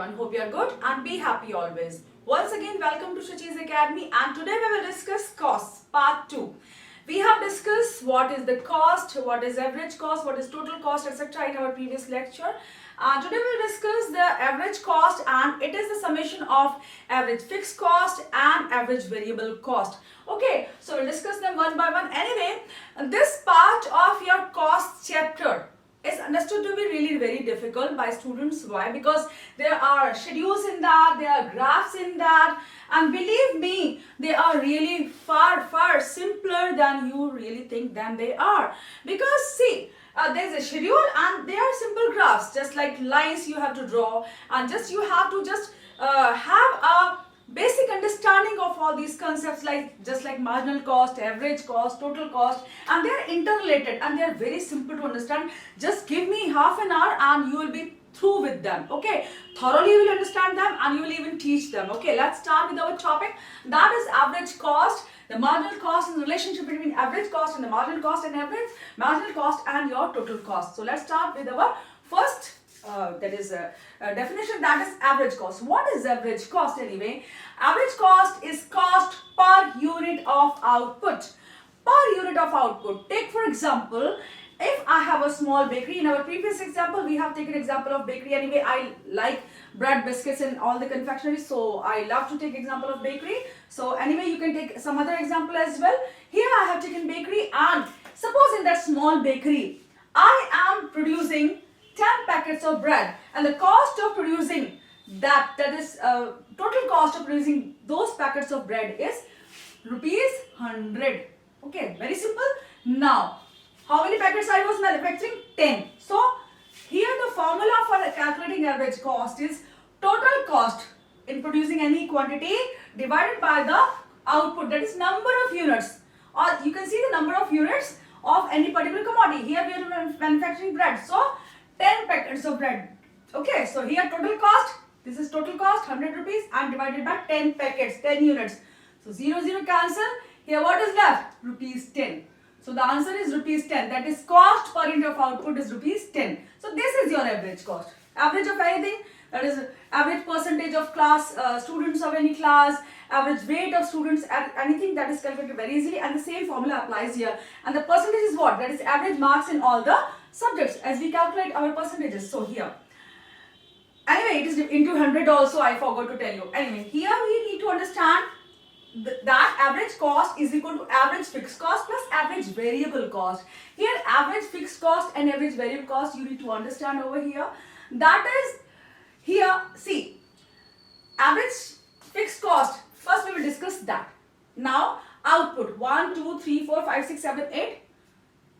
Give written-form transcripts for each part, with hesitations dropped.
everyone. Hope you are good and be happy always. Once again, welcome to Shachi's Academy, and today we will discuss costs, part 2. We have discussed what is the cost, what is average cost, what is total cost, etc. in our previous lecture. Today we will discuss the average cost, and it is the summation of average fixed cost and average variable cost. Okay, so we'll discuss them one by one. Anyway, this part of your cost chapter is understood to be really very difficult by students. Why? Because there are schedules in that, there are graphs in that, and believe me, they are really far simpler than you really think than they are. Because see, there's a schedule and they are simple graphs, just like lines you have to draw, and you have to have a basic understanding of all these concepts, just like marginal cost, average cost, total cost, and they are interrelated and they are very simple to understand. Just give me half an hour and you will be through with them. Okay, thoroughly you will understand them and you will even teach them. Okay, let's start with our topic, that is average cost, the marginal cost, and the relationship between average cost and the marginal cost, and average marginal cost and your total cost. So let's start with our first definition, that is average cost. What is average cost anyway? Average cost is cost per unit of output. Per unit of output. Take for example, if I have a small bakery, in our previous example we have taken example of bakery. Anyway, I like bread, biscuits and all the confectionery, so I love to take example of bakery. So anyway, you can take some other example as well. Here I have taken bakery, and suppose in that small bakery I am producing 10 packets of bread, and the cost of producing total cost of producing those packets of bread is ₹100. Okay, very simple. Now, how many packets I was manufacturing? 10. So, here the formula for calculating average cost is total cost in producing any quantity divided by the output, that is number of units, or you can see the number of units of any particular commodity. Here we are manufacturing bread, so 10 packets of bread. Okay, so here total cost, this is total cost, ₹100, and divided by 10 packets, 10 units. So 0 cancel. Here what is left? ₹10. So the answer is ₹10. That is cost per unit of output is ₹10. So this is your average cost. Average of anything, that is average percentage of class, students of any class, average weight of students, anything that is calculated very easily, and the same formula applies here. And the percentage is what? That is average marks in all the subjects as we calculate our percentages. So here, anyway, it is into 100 also, I forgot to tell you. Anyway, here we need to understand that average cost is equal to average fixed cost plus average variable cost. Here average fixed cost and average variable cost you need to understand over here. That is, here see, average fixed cost, first we will discuss that. Now output 1, 2, 3, 4, 5, 6, 7, 8.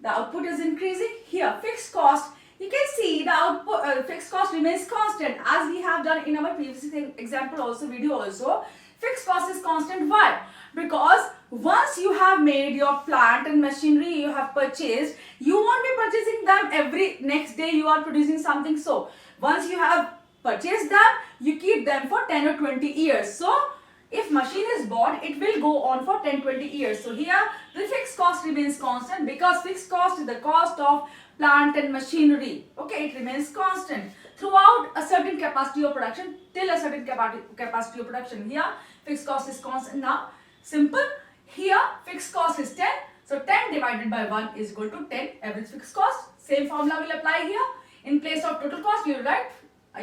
The output is increasing. Here fixed cost, you can see the output fixed cost remains constant, as we have done in our previous example also, video also. Fixed cost is constant. Why? Because once you have made your plant and machinery, you have purchased, you won't be purchasing them every next day you are producing something. So once you have purchased them, you keep them for 10 or 20 years. So if machine is bought, it will go on for 10-20 years. So here the fixed cost remains constant, because fixed cost is the cost of plant and machinery. Okay, it remains constant throughout a certain capacity of production, till a certain capacity of production. Here fixed cost is constant. Now simple, here fixed cost is 10. So 10 divided by 1 is equal to 10 average fixed cost. Same formula will apply here. In place of total cost, you will write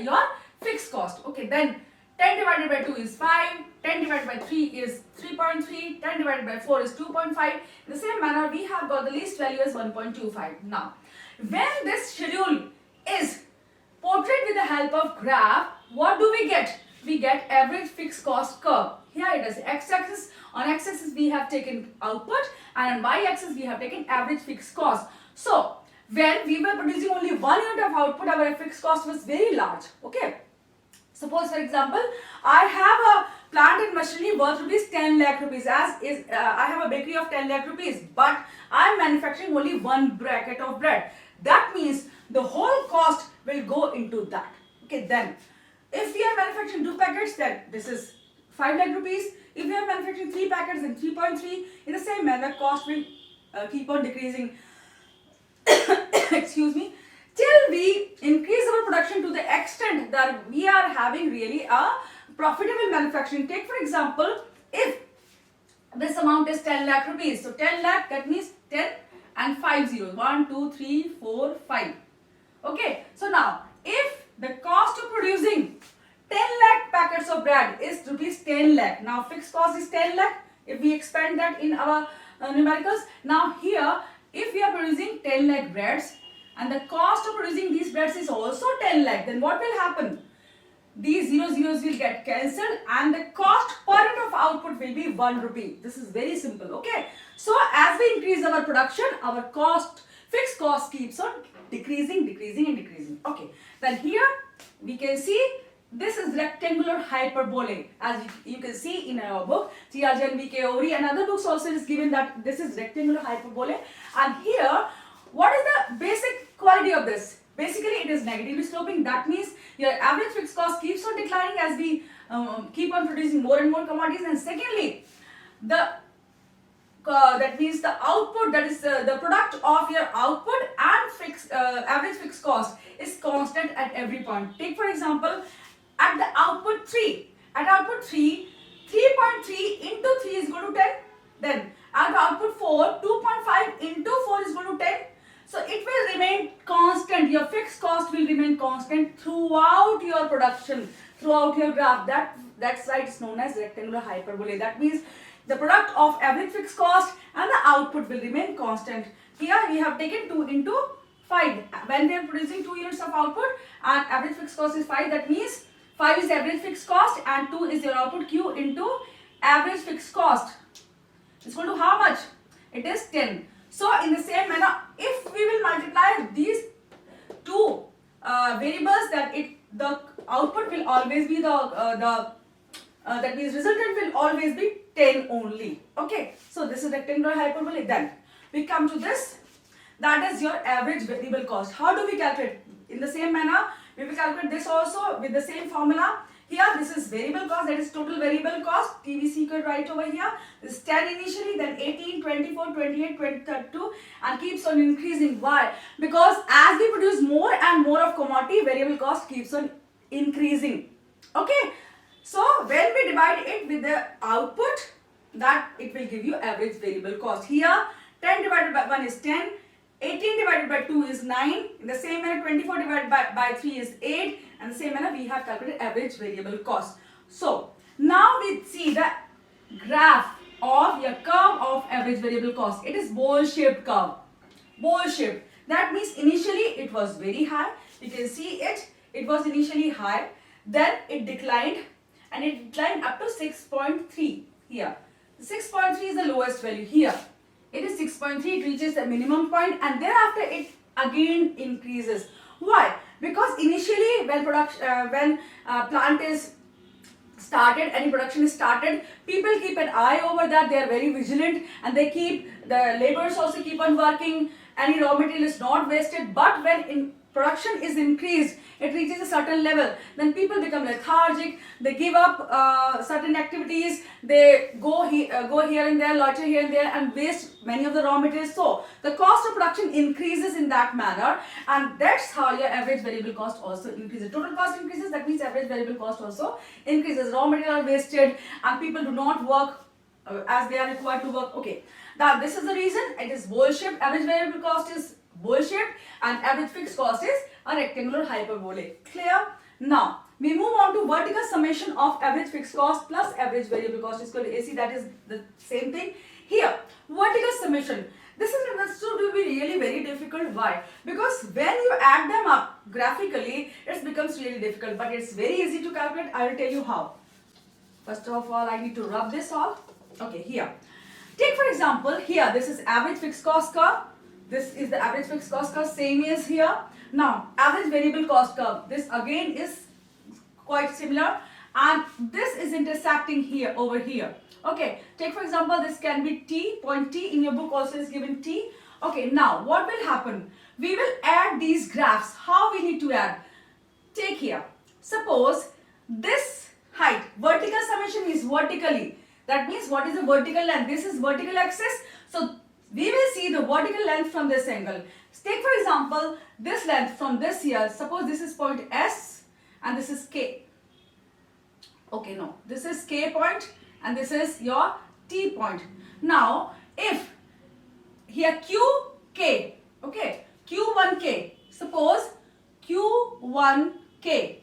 your fixed cost. Okay, then 10 divided by 2 is 5, 10 divided by 3 is 3.3, 10 divided by 4 is 2.5. In the same manner, we have got the least value as 1.25. Now, when this schedule is portrayed with the help of graph, what do we get? We get average fixed cost curve. Here it is x-axis. On x-axis we have taken output, and on y-axis we have taken average fixed cost. So, when we were producing only 1 unit of output, our fixed cost was very large. Okay. Suppose for example, I have a plant and machinery worth ₹10 lakh, I have a bakery of 10 lakh rupees, but I am manufacturing only 1 packet of bread. That means the whole cost will go into that. Okay, then if we are manufacturing 2 packets, then this is 5 lakh rupees. If we are manufacturing 3 packets, then 3.3. In the same manner, cost will keep on decreasing. Excuse me. till we increase our production to the extent that we are having really a profitable manufacturing. Take for example, if this amount is 10 lakh rupees, so 10 lakh, that means 10 and 5 zeros, 1, 2, 3, 4, 5. Okay, so now if the cost of producing 10 lakh packets of bread is rupees 10 lakh, now fixed cost is 10 lakh, if we expand that in our numericals, now here if we are producing 10 lakh breads and the cost of producing these breads is also 10 lakh, then what will happen? These zeros will get cancelled and the cost per unit of output will be 1 rupee. This is very simple, okay? So as we increase our production, our fixed cost keeps on decreasing. Okay, then here we can see this is rectangular hyperbole. As you can see in our book, TRJ and VK Ori and other books also is given that this is rectangular hyperbole. And here, what is the basic quality of this? Basically, it is negatively sloping. That means your average fixed cost keeps on declining as we keep on producing more and more commodities. And secondly, that means the output, that is the product of your output and average fixed cost is constant at every point. Take for example, at the output 3. At output 3, 3.3 into 3 is equal to 10. Then at the output 4, 2.5 into 4 is equal to 10. So it will remain constant. Your fixed cost will remain constant throughout your production, throughout your graph. That side is known as rectangular hyperbole. That means the product of average fixed cost and the output will remain constant. Here we have taken 2 into 5. When we are producing 2 units of output and average fixed cost is 5, that means 5 is average fixed cost and 2 is your output Q into average fixed cost. It's equal to how much? It is 10. So in the same manner, if we will multiply these two variables, that the output will always be that means resultant will always be 10 only. Okay, so this is rectangular hyperbole. Then we come to this, that is your average variable cost. How do we calculate? In the same manner, we will calculate this also with the same formula. Here this is variable cost, that is total variable cost, TVC you can write over here. This is 10 initially, then 18, 24, 28, 20, 32 and keeps on increasing. Why? Because as we produce more and more of commodity, variable cost keeps on increasing. Okay, so when we divide it with the output, that it will give you average variable cost. Here 10 divided by 1 is 10, 18 divided by 2 is 9, in the same manner 24 divided by 3 is 8, and the same manner we have calculated average variable cost. So now we see the graph of your curve of average variable cost. It is bowl-shaped curve. Bowl-shaped. That means initially it was very high. You can see it was initially high, then it declined and it declined up to 6.3 here. 6.3 is the lowest value here. It is 6.3, it reaches the minimum point and thereafter it again increases. Why? Because initially when plant is started, any production is started, people keep an eye over that, they are very vigilant and the laborers also keep on working, any raw material is not wasted. But when production is increased, it reaches a certain level, then people become lethargic, they give up certain activities, they go here and there, loiter here and there and waste many of the raw materials. So the cost of production increases in that manner and that's how your average variable cost also increases. Total cost increases, that means average variable cost also increases. Raw material are wasted and people do not work as they are required to work. Okay, now this is the reason it is bowl-shaped. Average variable cost is bowl-shaped and average fixed cost is a rectangular hyperbole. Clear? Now we move on to vertical summation of average fixed cost plus average variable cost is equal to AC. That is the same thing. Here vertical summation, this is understood to be really very difficult. Why? Because when you add them up graphically, it becomes really difficult, but it's very easy to calculate. I will tell you how. First of all, I need to rub this off. Okay, here take for example, here this is average fixed cost curve. This is the average fixed cost curve, same as here. Now average variable cost curve, this again is quite similar and this is intersecting here over here. Okay, take for example, this can be T, point T, in your book also is given T. Okay, now what will happen? We will add these graphs. How we need to add? Take here, suppose this height, vertical summation is vertically. That means what is the vertical length? This is vertical axis. So we will see the vertical length from this angle. Take for example this length from this here. Suppose this is point S and this is K. Okay, no, this is K point and this is your T point. Now, if here QK, okay, Q1K, suppose Q1K,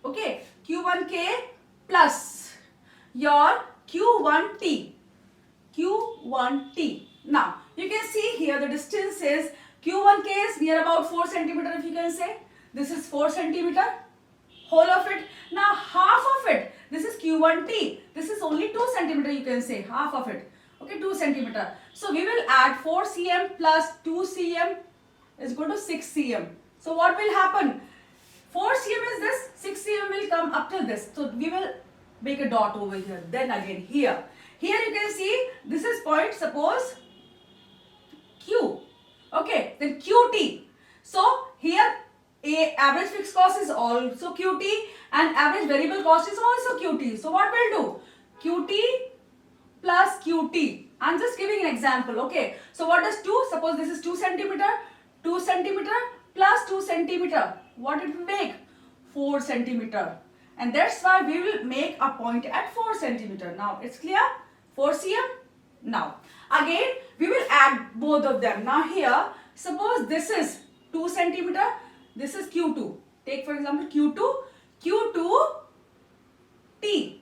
okay, Q1K plus your Q1T, Q1T. Now, you can see here the distance is Q1K is near about 4 centimeter, if you can say. This is 4 centimeter, whole of it. Now, half of it, this is Q1T. This is only 2 centimeter, you can say, half of it. Okay, 2 centimeter. So, we will add 4 cm plus 2 cm is equal to 6 cm. So, what will happen? 4 cm is this, 6 cm will come up to this. So, we will make a dot over here. Then again here. Here you can see this is point, suppose Q. Okay, then QT. So, here average fixed cost is also QT and average variable cost is also QT. So, what we'll do? QT plus QT. I'm just giving an example, okay. So, what does 2? Suppose this is 2 centimeter. 2 centimeter plus 2 centimeter. What it will make? 4 centimeter. And that's why we will make a point at 4 centimeter. Now, it's clear? 4 cm? Now, again, we will add both of them. Now, here, suppose this is 2 centimeter. This is Q2. Take for example Q2. Q2T.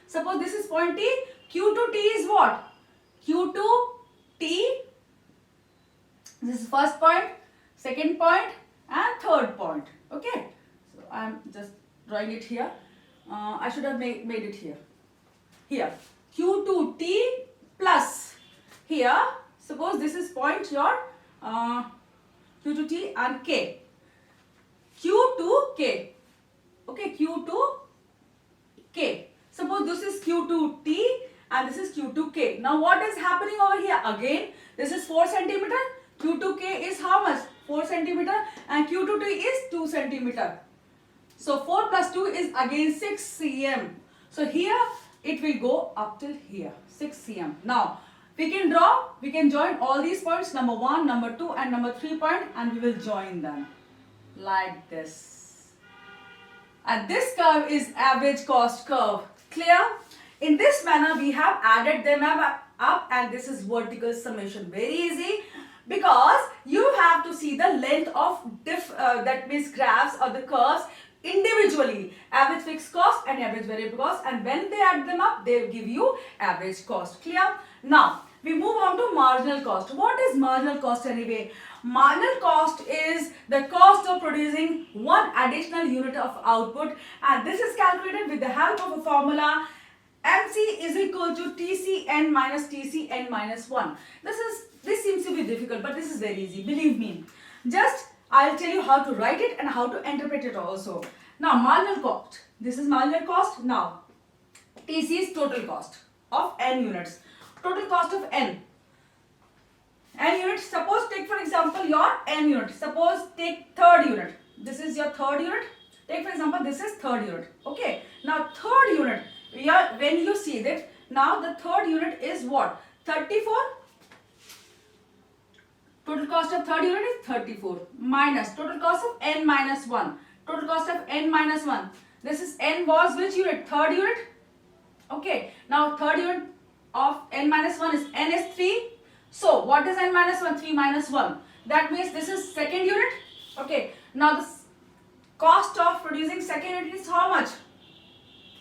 Suppose this is point T. Q2T is what? Q2T. This is first point, second point and third point. Okay. So, I am just drawing it here. I should have made it here. Here. Q2T plus. Here. Suppose this is point your Q2T and K. Q2K. Okay, Q2K. Suppose this is Q2T and this is Q2K. Now what is happening over here? Again, this is 4 centimeter. Q2K is how much? 4 centimeter and Q2T is 2 centimeter. So 4 plus 2 is again 6 cm. So here it will go up till here, 6 cm. Now we can join all these points, number 1, number 2 and number 3 point, and we will join them like this. And this curve is average cost curve. Clear? In this manner we have added them up and this is vertical summation. Very easy, because you have to see the length of that means graphs or the curves individually, average fixed cost and average variable cost, and when they add them up they give you average cost. Clear? Now we move on to marginal cost. What is marginal cost anyway? Marginal cost is the cost of producing one additional unit of output, and this is calculated with the help of a formula MC is equal to TCN minus TCN minus 1. This seems to be difficult, but this is very easy, believe me. Just I'll tell you how to write it and how to interpret it also. Now marginal cost. This is marginal cost. Now TC is total cost of n units. Total cost of n units. Suppose take for example your n unit. Suppose take third unit. This is your third unit. Take for example this is third unit. Okay. Now third unit. When you see that, now the third unit is what? 34. Total cost of third unit is 34 minus total cost of n minus 1. Total cost of n minus 1. This is n was which unit? Third unit. Okay. Now third unit of n minus 1 is n is 3. So what is n minus 1? 3 minus 1. That means this is second unit. Okay. Now the cost of producing second unit is how much?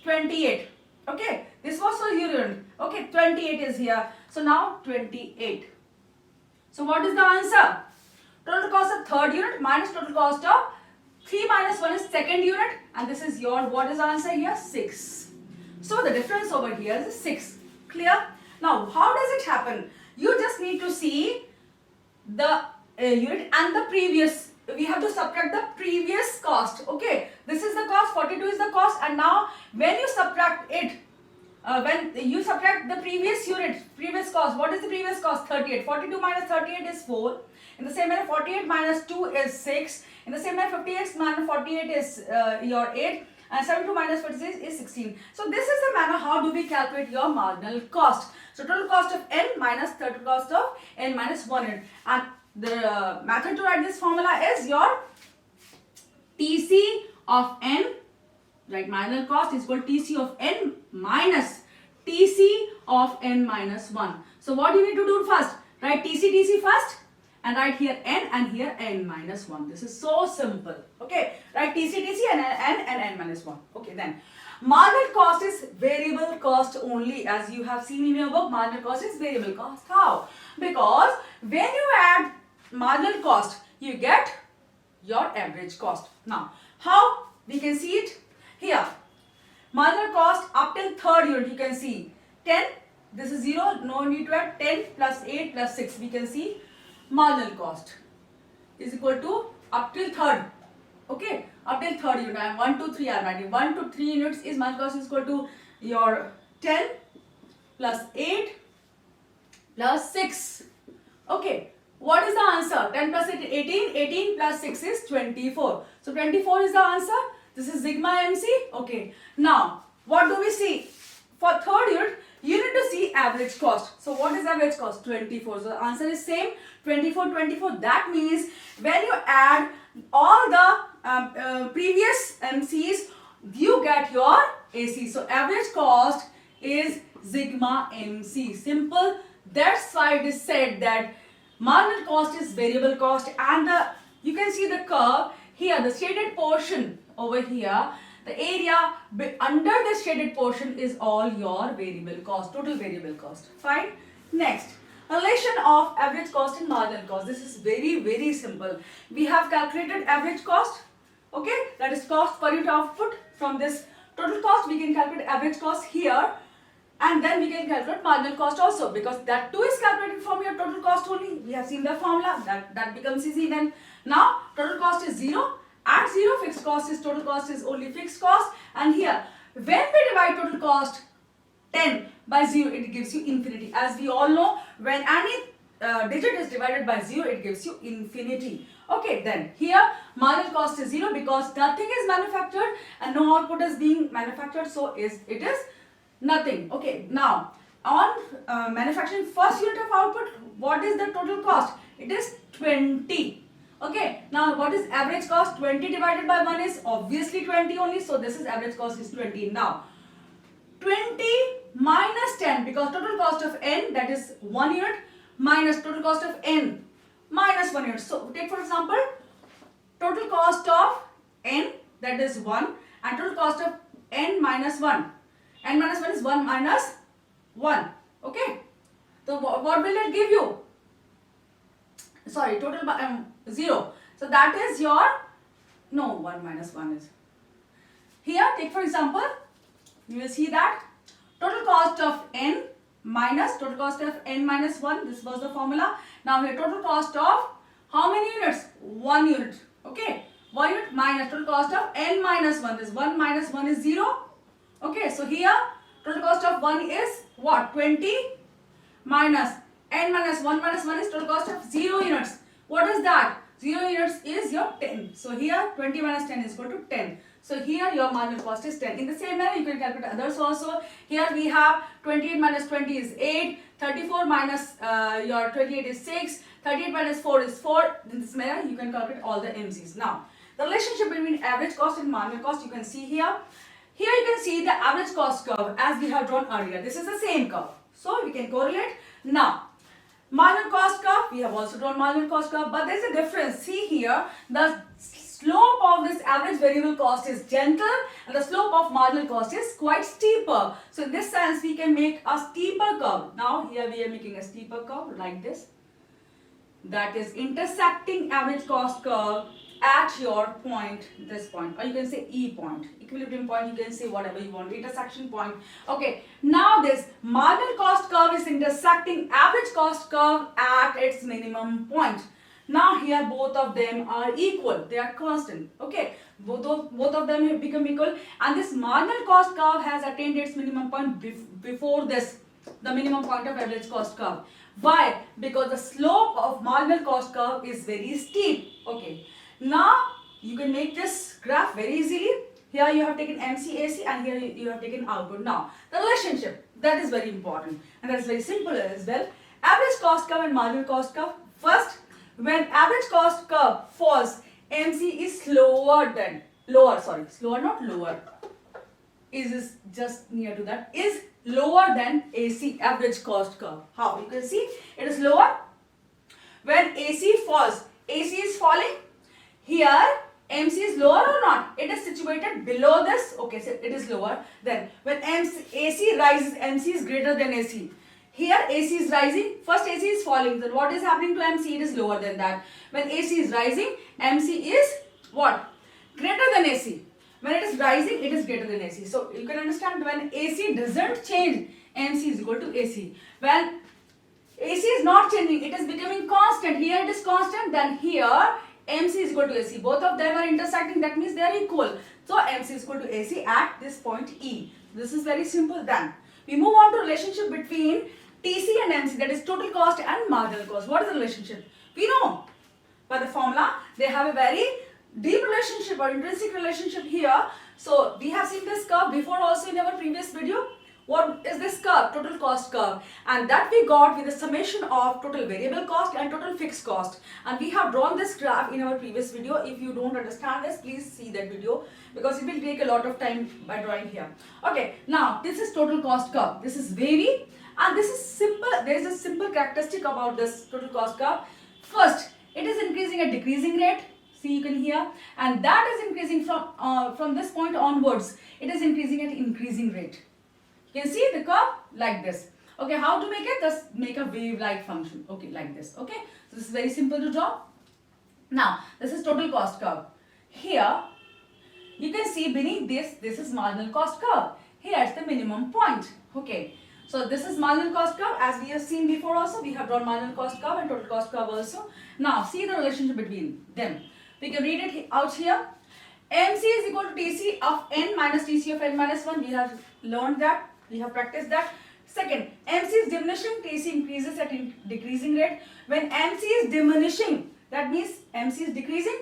28. Okay. This was for unit. Okay. 28 is here. So now 28. So what is the answer? Total cost of third unit minus total cost of 3 minus 1 is second unit, and this is your, what is the answer here? 6. So the difference over here is 6. Clear? Now how does it happen? You just need to see the unit and the previous. We have to subtract the previous cost. Okay. This is the cost, 42 is the cost, and now when you subtract it, when you subtract the previous unit, previous cost, what is the previous cost? 38. 42 minus 38 is 4. In the same manner, 48 minus 2 is 6. In the same manner, 58 minus 48 is your 8. And 72 minus 46 is 16. So this is the manner how do we calculate your marginal cost. So total cost of n minus total cost of n minus 1 unit. And the method to write this formula is your TC of n, right? Marginal cost is equal to TC of n minus TC of n minus 1. So what you need to do first? Write TC first and write here n and here n minus 1. This is so simple. Okay, write TC and n minus 1. Okay, then marginal cost is variable cost only. As you have seen in your book, marginal cost is variable cost. How? Because when you add marginal cost, you get your average cost. Now, how we can see it? Here, marginal cost up till third unit, you can see 10, this is 0, no need to add 10 plus 8 plus 6, we can see marginal cost is equal to up till third. Okay, up till third unit, I am 1 to 3, I am writing 1 to 3 units is marginal cost is equal to your 10 plus 8 plus 6. Okay, what is the answer? 10 plus 8, 18, 18 plus 6 is 24. So 24 is the answer. This is sigma MC. Okay, now what do we see? For third unit, you need to see average cost. So what is average cost? 24. So the answer is same, 24, 24. That means when you add all the previous MCs, you get your AC. So average cost is sigma MC. Simple. That's why it is said that marginal cost is variable cost, and you can see the curve here, the shaded portion over here, the area under the shaded portion is all your variable cost, total variable cost. Fine. Next, relation of average cost and marginal cost. This is very, very simple. We have calculated average cost. Okay, that is cost per unit output. From this total cost, we can calculate average cost here. And then we can calculate marginal cost also, because that too is calculated from your total cost only. We have seen the formula, that becomes easy then. Now total cost is 0. At 0, fixed cost is total cost is only fixed cost. And here, when we divide total cost 10 by 0, it gives you infinity. As we all know, when any digit is divided by 0, it gives you infinity. Okay, then here marginal cost is 0 because nothing is manufactured and no output is being manufactured, so it is nothing. Okay, now on manufacturing first unit of output, what is the total cost? It is 20. Okay, now what is average cost? 20 divided by 1 is obviously 20 only, so this is average cost is 20. Now 20 minus 10, because total cost of n, that is 1 unit, minus total cost of n minus 1 unit. So take for example, total cost of n, that is 1, and total cost of n minus 1. N minus 1 is 1 minus 1. Okay. So what will it give you? Sorry, total 0. So that is your, no, 1 minus 1 is. Here, take for example, you will see that total cost of n minus total cost of n minus 1. This was the formula. Now here total cost of how many units? 1 unit. Okay. 1 unit minus total cost of n minus 1. This 1 minus 1 is 0. Okay, so here total cost of 1 is what? 20 minus n minus 1 is total cost of 0 units. What is that? 0 units is your 10. So here 20 minus 10 is equal to 10. So here your marginal cost is 10. In the same manner, you can calculate others also. Here we have 28 minus 20 is 8. 34 minus your 28 is 6. 38 minus 4 is 4. In this manner, you can calculate all the MCs. Now, the relationship between average cost and marginal cost, you can see here. Here you can see the average cost curve as we have drawn earlier. This is the same curve. So we can correlate. Now, marginal cost curve, we have also drawn marginal cost curve, but there is a difference. See here, the slope of this average variable cost is gentle and the slope of marginal cost is quite steeper. So in this sense, we can make a steeper curve. Now here we are making a steeper curve like this. That is intersecting average cost curve at your point, this point, or you can say E point, equilibrium point, you can say whatever you want, intersection point. Okay, now this marginal cost curve is intersecting average cost curve at its minimum point. Now here both of them are equal, they are constant. Okay, both of them have become equal, and this marginal cost curve has attained its minimum point before this, the minimum point of average cost curve. Why? Because the slope of marginal cost curve is very steep. Okay, now you can make this graph very easily. Here you have taken MCAC and here you have taken output. Now the relationship, that is very important and that is very simple as well. Average cost curve and marginal cost curve. First, when average cost curve falls, MC is slower, not lower, is just near to that, is lower than AC, average cost curve. How? You can see it is lower. When AC falls, AC is falling. Here, MC is lower or not? It is situated below this. Okay, so it is lower. Then, when AC rises, MC is greater than AC. Here, AC is rising. First, AC is falling. Then, what is happening to MC? It is lower than that. When AC is rising, MC is what? Greater than AC. When it is rising, it is greater than AC. So, you can understand when AC doesn't change, MC is equal to AC. When AC is not changing, it is becoming constant. Here it is constant, then here MC is equal to AC. Both of them are intersecting, that means they are equal. So MC is equal to AC at this point E. This is very simple. Then we move on to relationship between TC and MC, that is total cost and marginal cost. What is the relationship? We know by the formula they have a very deep relationship or intrinsic relationship here. So we have seen this curve before also in our previous video. What is this curve? Total cost curve, and that we got with the summation of total variable cost and total fixed cost, and we have drawn this graph in our previous video. If you don't understand this, please see that video because it will take a lot of time by drawing here. Okay, now this is total cost curve. This is wavy and this is simple. There is a simple characteristic about this total cost curve. First, it is increasing at decreasing rate. See, you can hear, and that is increasing from this point onwards. It is increasing at increasing rate. You can see the curve like this. Okay, how to make it? Just make a wave-like function. Okay, like this. Okay, so this is very simple to draw. Now, this is total cost curve. Here, you can see beneath this is marginal cost curve. Here it's the minimum point. Okay, so this is marginal cost curve. As we have seen before also, we have drawn marginal cost curve and total cost curve also. Now, see the relationship between them. We can read it out here. MC is equal to TC of n minus TC of n minus 1. We have learned that. We have practiced that. Second, MC is diminishing, TC increases at decreasing rate. When MC is diminishing, that means MC is decreasing.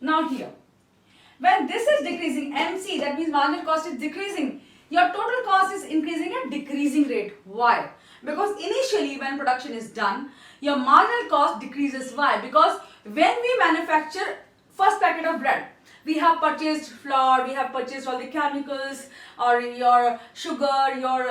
Now here, when this is decreasing, MC, that means marginal cost is decreasing. Your total cost is increasing at decreasing rate. Why? Because initially when production is done, your marginal cost decreases. Why? Because when we manufacture first packet of bread, we have purchased flour, we have purchased all the chemicals or your sugar, your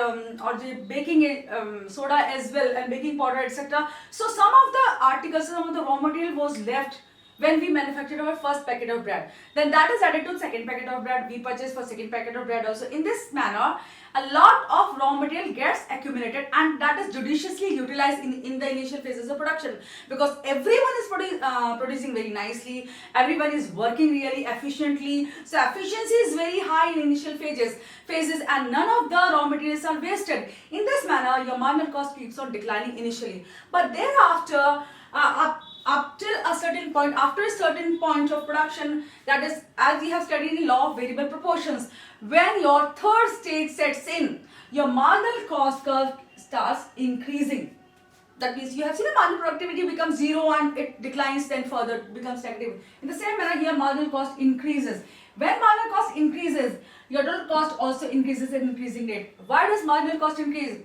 or the baking soda as well, and baking powder, etc. So some of the articles, some of the raw material was left when we manufactured our first packet of bread. Then that is added to second packet of bread. We purchase for second packet of bread also. In this manner, a lot of raw material gets accumulated, and that is judiciously utilized in the initial phases of production, because everyone is producing very nicely, everyone is working really efficiently. So efficiency is very high in initial phases, and none of the raw materials are wasted. In this manner, your marginal cost keeps on declining initially, but thereafter up till a certain point, after a certain point of production, that is, as we have studied in law of variable proportions, when your third stage sets in, your marginal cost curve starts increasing. That means you have seen the marginal productivity becomes zero and it declines, then further becomes negative. In the same manner here, marginal cost increases. When marginal cost increases, your total cost also increases at increasing rate. Why does marginal cost increase?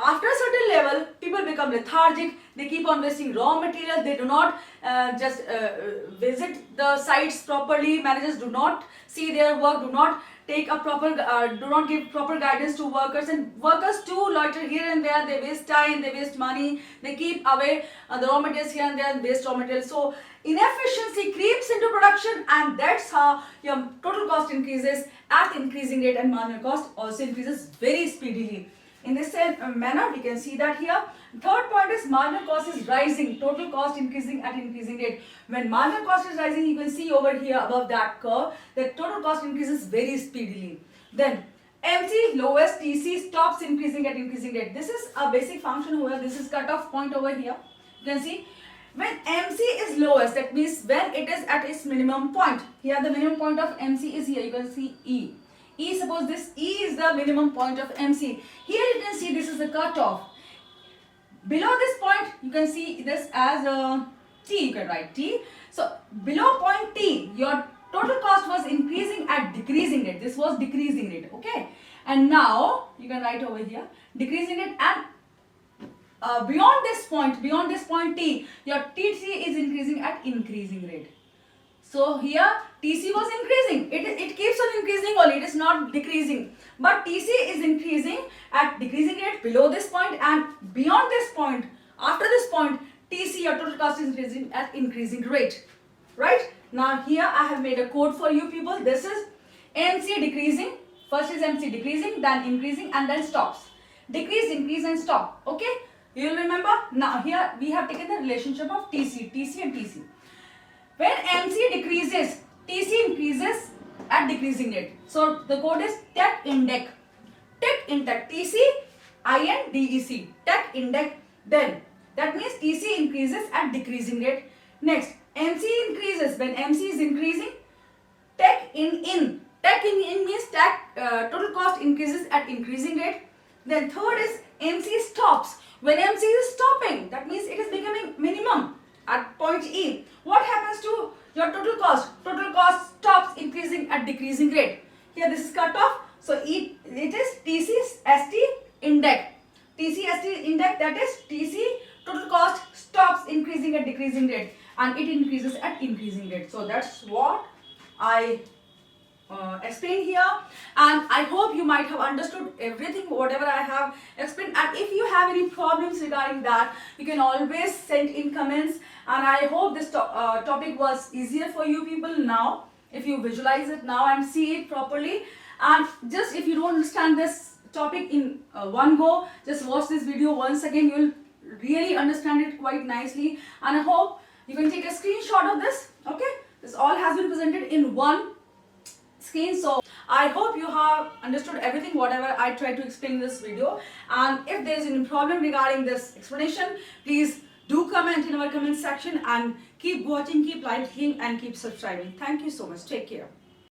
After a certain level, people become lethargic, they keep on wasting raw material, they do not just visit the sites properly, managers do not see their work, do not take a proper, do not give proper guidance to workers, and workers too loiter here and there, they waste time, they waste money, they keep away the raw materials here and there and waste raw materials. So inefficiency creeps into production, and that's how your total cost increases at increasing rate, and marginal cost also increases very speedily. In this same manner, we can see that here. Third point is marginal cost is rising, total cost increasing at increasing rate. When marginal cost is rising, you can see over here above that curve that total cost increases very speedily. Then MC is lowest, TC stops increasing at increasing rate. This is a basic function where this is cutoff point over here. You can see when MC is lowest, that means when it is at its minimum point. Here the minimum point of MC is here. You can see E. Suppose this E is the minimum point of MC. Here you can see this is the cutoff. Below this point, you can see this as a T, you can write T. So below point T, your total cost was increasing at decreasing rate. This was decreasing rate, okay? And now, you can write over here, decreasing rate, and beyond this point T, your TC is increasing at increasing rate. So here TC was increasing. It keeps on increasing only. It is not decreasing. But TC is increasing at decreasing rate below this point, and beyond this point, after this point, TC, your total cost, is increasing at increasing rate. Right? Now here I have made a code for you people. This is MC decreasing. First is MC decreasing, then increasing, and then stops. Decrease, increase, and stop. Okay? You will remember. Now here we have taken the relationship of TC and TC. When MC decreases, TC increases at decreasing rate. So the code is tech index. Tech index. TC INDEC. Tech index. Then that means TC increases at decreasing rate. Next, MC increases. When MC is increasing, tech in. Tech in means total cost increases at increasing rate. Then third is MC stops. When MC is stopping, that means it is becoming minimum at point E. What happens to your total cost? Total cost stops increasing at decreasing rate. Here this is cut off. So it is TC/ST index. TC/ST index, that is TC total cost stops increasing at decreasing rate, and it increases at increasing rate. So that's what I explain here, and I hope you might have understood everything whatever I have explained. And if you have any problems regarding that, you can always send in comments, and I hope this topic was easier for you people now. If you visualize it now and see it properly, and just if you don't understand this topic in one go, just watch this video once again. You will really understand it quite nicely, and I hope you can take a screenshot of this. Okay, this all has been presented in one screen. So I hope you have understood everything whatever I tried to explain in this video, and if there is any problem regarding this explanation, please do comment in our comment section, and keep watching, keep liking, and keep subscribing. Thank you so much. Take care.